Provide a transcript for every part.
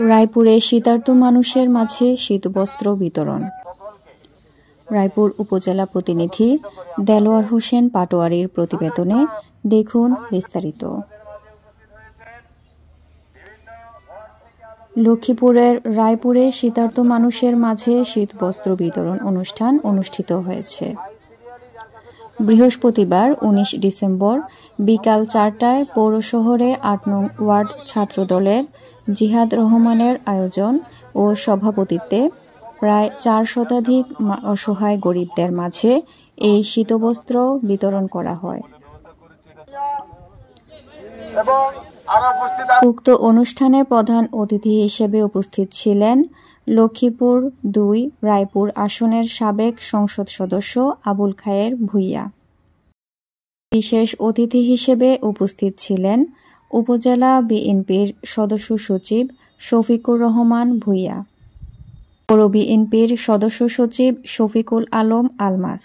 রায়পুরে শীতার্ত মানুষের মাঝে শীতবস্ত্র বিতরণ। রায়পুর উপজেলা প্রতিনিধি দেলোয়ার হোসেন পাটোয়ারীর প্রতিবেদনে দেখুন বিস্তারিত। লক্ষ্মীপুরের রায়পুরে শীতার্ত মানুষের মাঝে শীতবস্ত্র বিতরণ অনুষ্ঠান অনুষ্ঠিত হয়েছে। বৃহস্পতিবার ১৯ ডিসেম্বর বিকাল ৪টায় পৌর শহরে ৮ নং ওয়ার্ড ছাত্রদলের জিহাদ রহমানের আয়োজন ও সভাপতিত্বে প্রায় ৪ শতাধিক অসহায় গরিবদের মাঝে এই শীতবস্ত্র বিতরণ করা হয়। উক্ত অনুষ্ঠানে প্রধান অতিথি হিসেবে উপস্থিত ছিলেন লক্ষ্মীপুর ২ রায়পুর আসনের সাবেক সংসদ সদস্য আবুল খায়ের ভূঁইয়া। বিশেষ অতিথি হিসেবে উপস্থিত ছিলেন উপজেলা বিএনপির সদস্য সচিব শফিকুর রহমান ভূঁইয়া, পৌর বিএনপির সদস্য সচিব শফিকুল আলম আলমাস,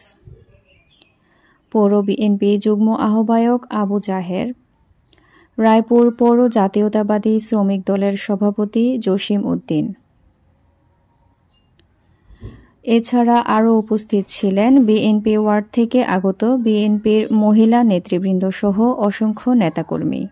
পৌর বিএনপি যুগ্ম আহ্বায়ক আবু জাহের, রায়পুর পৌর জাতীয়তাবাদী শ্রমিক দলের সভাপতি জসিম উদ্দিন। এছাড়া আরও উপস্থিত ছিলেন বিএনপি ওয়ার্ড থেকে আগত বিএনপির মহিলা নেতৃবৃন্দ সহ অসংখ্য নেতাকর্মী।